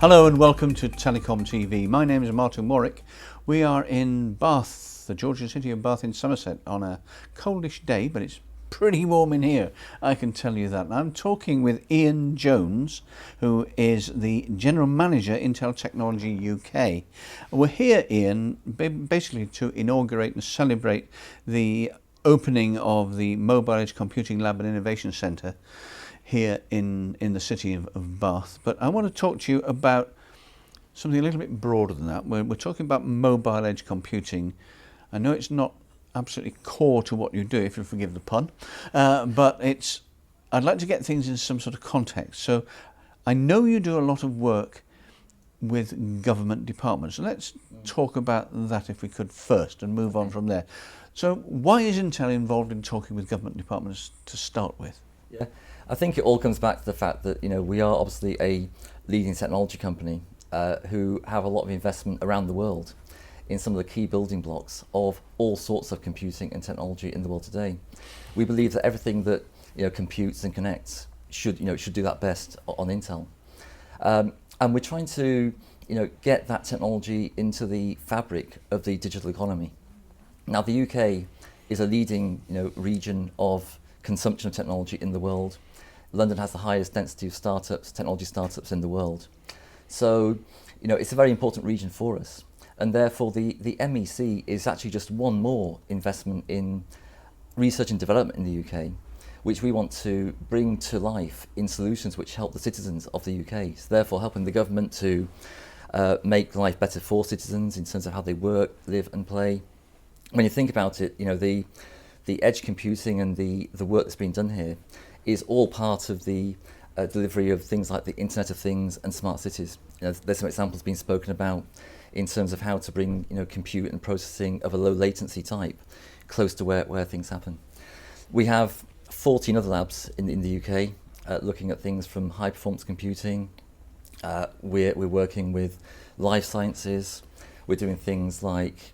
Hello and welcome to TelecomTV. My name is Martyn Warwick. We are in Bath, the Georgian city of Bath in Somerset, on a coldish day, but it's pretty warm in here, I can tell you that. I'm talking with Ian Jones, who is the General Manager, Intel Technology UK. We're here, Ian, basically to inaugurate and celebrate the opening of the Mobile Edge Computing Lab and Innovation Centre here in the city of Bath. But I want to talk to you about something a little bit broader than that. We're talking about mobile edge computing. I know it's not absolutely core to what you do, if you forgive the pun, but I'd like to get things in some sort of context. So I know you do a lot of work with government departments. So let's talk about that if we could first and move on from there. So why is Intel involved in talking with government departments to start with? Yeah, I think it all comes back to the fact that we are obviously a leading technology company who have a lot of investment around the world in some of the key building blocks of all sorts of computing and technology in the world today. We believe that everything that computes and connects should do that best on Intel, and we're trying to get that technology into the fabric of the digital economy. Now, the UK is a leading region of consumption of technology in the world. London has the highest density of technology startups in the world. So, it's a very important region for us. And therefore, the MEC is actually just one more investment in research and development in the UK, which we want to bring to life in solutions which help the citizens of the UK. So therefore, helping the government to make life better for citizens in terms of how they work, live and play. When you think about it, the edge computing and the work that's been done here is all part of the delivery of things like the Internet of Things and smart cities. There's some examples being spoken about in terms of how to bring compute and processing of a low latency type close to where things happen. We have 14 other labs in the UK looking at things from high performance computing. We're working with life sciences. We're doing things like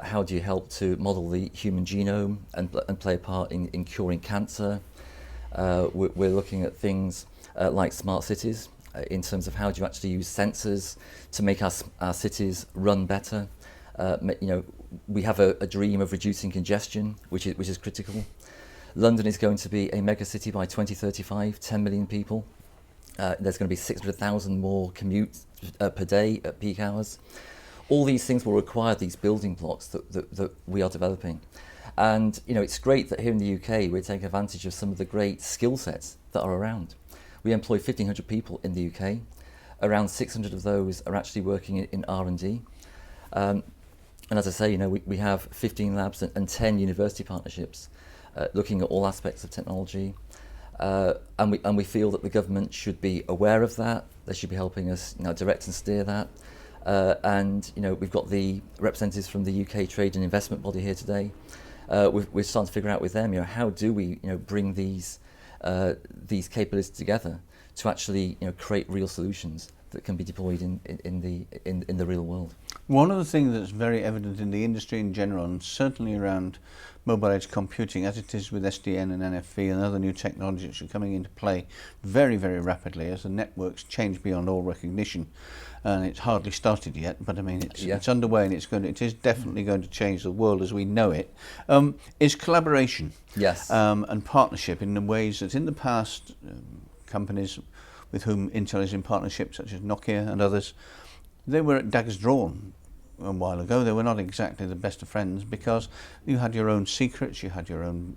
how do you help to model the human genome and play a part in curing cancer. We're looking at things like smart cities in terms of how do you actually use sensors to make our cities run better. We have a dream of reducing congestion, which is critical. London is going to be a mega city by 2035, 10 million people. There's going to be 600,000 more commutes per day at peak hours. All these things will require these building blocks that we are developing. And it's great that here in the UK we're taking advantage of some of the great skill sets that are around. We employ 1,500 people in the UK. Around 600 of those are actually working in R&D. And as I say, we have 15 labs and 10 university partnerships looking at all aspects of technology. And we feel that the government should be aware of that. They should be helping us direct and steer that. And we've got the representatives from the UK Trade and Investment Body here today. We're starting to figure out with them, how do we bring these capabilities together to actually create real solutions that can be deployed in the real world. One of the things that's very evident in the industry in general, and certainly around mobile edge computing, as it is with SDN and NFV and other new technologies which are coming into play very, very rapidly as the networks change beyond all recognition, and it's hardly started yet, but I mean it's underway, and it is definitely going to change the world as we know it, is collaboration. Yes. And partnership in the ways that in the past companies with whom Intel is in partnership, such as Nokia and others, they were at daggers drawn a while ago. They were not exactly the best of friends because you had your own secrets, you had your own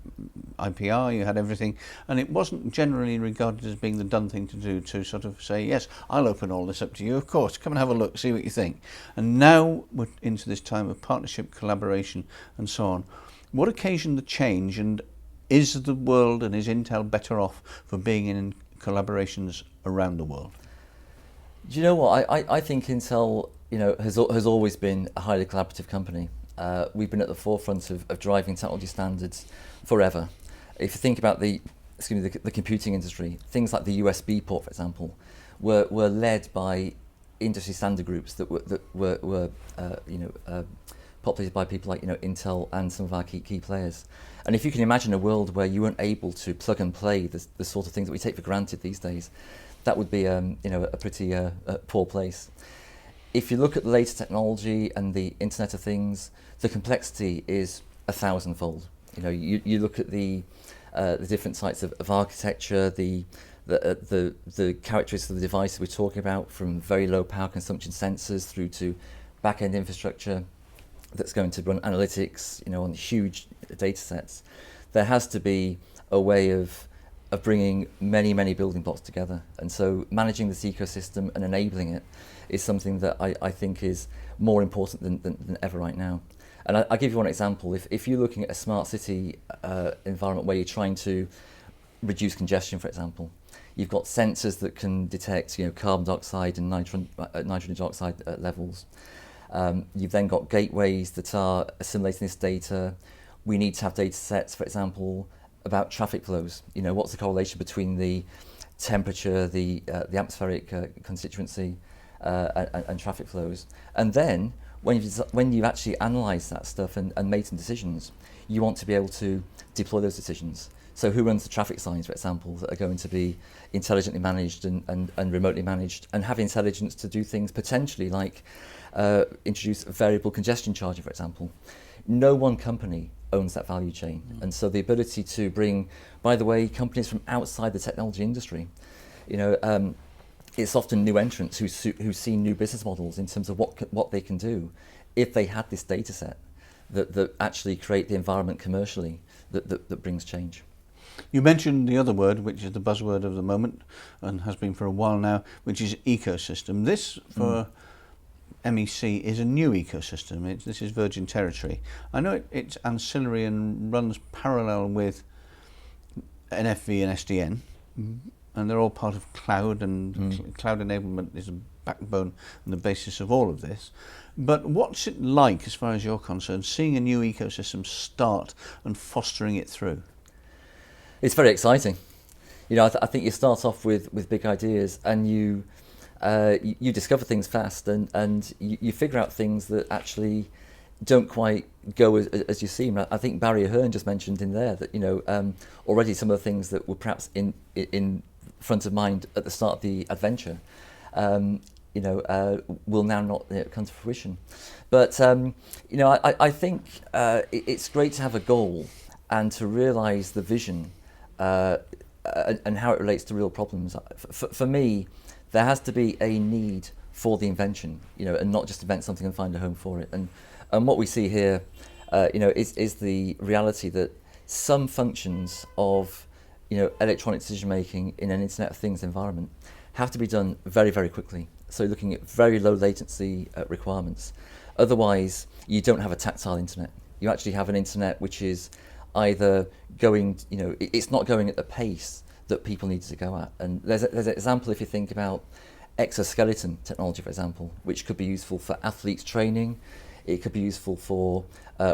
IPR, you had everything, and it wasn't generally regarded as being the done thing to do to sort of say, yes, I'll open all this up to you, of course, come and have a look, see what you think. And now we're into this time of partnership, collaboration and so on. What occasioned the change, and is the world and is Intel better off for being in collaborations around the world? Do you know what? I think Intel has always been a highly collaborative company. We've been at the forefront of driving technology standards forever. If you think about the computing industry, things like the USB port, for example, were led by industry standard groups that were populated by people like Intel and some of our key players. And if you can imagine a world where you weren't able to plug and play the sort of things that we take for granted these days, that would be a pretty poor place. If you look at the latest technology and the Internet of Things, the complexity is 1,000-fold. You look at the different types of architecture, the characteristics of the devices we're talking about, from very low power consumption sensors through to back-end infrastructure that's going to run analytics, on huge data sets. There has to be a way of bringing many building blocks together. And so managing this ecosystem and enabling it is something that I think is more important than ever right now. And I'll give you one example. If you're looking at a smart city environment where you're trying to reduce congestion, for example, you've got sensors that can detect carbon dioxide and nitrogen dioxide levels. You've then got gateways that are assimilating this data. We need to have data sets, for example, about traffic flows. What's the correlation between the temperature, the atmospheric constituency, and traffic flows. And then when you actually analyse that stuff and make some decisions, you want to be able to deploy those decisions. So who runs the traffic signs, for example, that are going to be intelligently managed and remotely managed, and have intelligence to do things potentially like introduce variable congestion charging, for example. No one company owns that value chain. And so the ability to bring, by the way, companies from outside the technology industry, it's often new entrants who see new business models in terms of what they can do if they had this data set that actually create the environment commercially that brings change. You mentioned the other word, which is the buzzword of the moment and has been for a while now, which is ecosystem. This, for MEC, is a new ecosystem. This is virgin territory. I know it's ancillary and runs parallel with NFV and SDN, and they're all part of cloud, and cloud enablement is a backbone and the basis of all of this. But what's it like, as far as you're concerned, seeing a new ecosystem start and fostering it through? It's very exciting. I think you start off with big ideas, and you discover things fast, and you figure out things that actually don't quite go as you seem. I think Barry Ahern just mentioned in there that already some of the things that were perhaps in front of mind at the start of the adventure will now not come to fruition. But I think it's great to have a goal and to realise the vision and how it relates to real problems. For me, there has to be a need for the invention, and not just invent something and find a home for it. And what we see here, is the reality that some functions of electronic decision making in an Internet of Things environment have to be done very, very quickly. So looking at very low latency requirements. Otherwise, you don't have a tactile internet. You actually have an internet which is either going, it's not going at the pace that people need to go at. And there's an example, if you think about exoskeleton technology, for example, which could be useful for athletes training. It could be useful for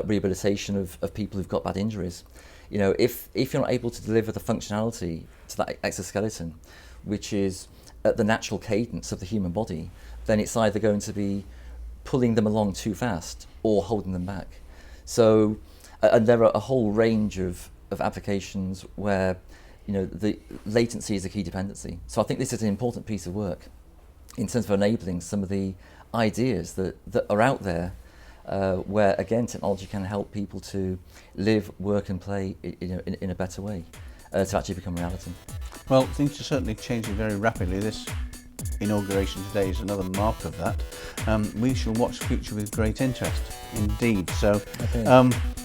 rehabilitation of people who've got bad injuries. If you're not able to deliver the functionality to that exoskeleton, which is at the natural cadence of the human body, then it's either going to be pulling them along too fast or holding them back. So, and there are a whole range of applications where the latency is a key dependency. So I think this is an important piece of work in terms of enabling some of the ideas that are out there, where again technology can help people to live, work and play in a better way to actually become reality. Well, things are certainly changing very rapidly. This inauguration today is another mark of that. We shall watch the future with great interest indeed. So,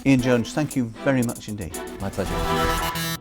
Ian Jones, thank you very much indeed. My pleasure.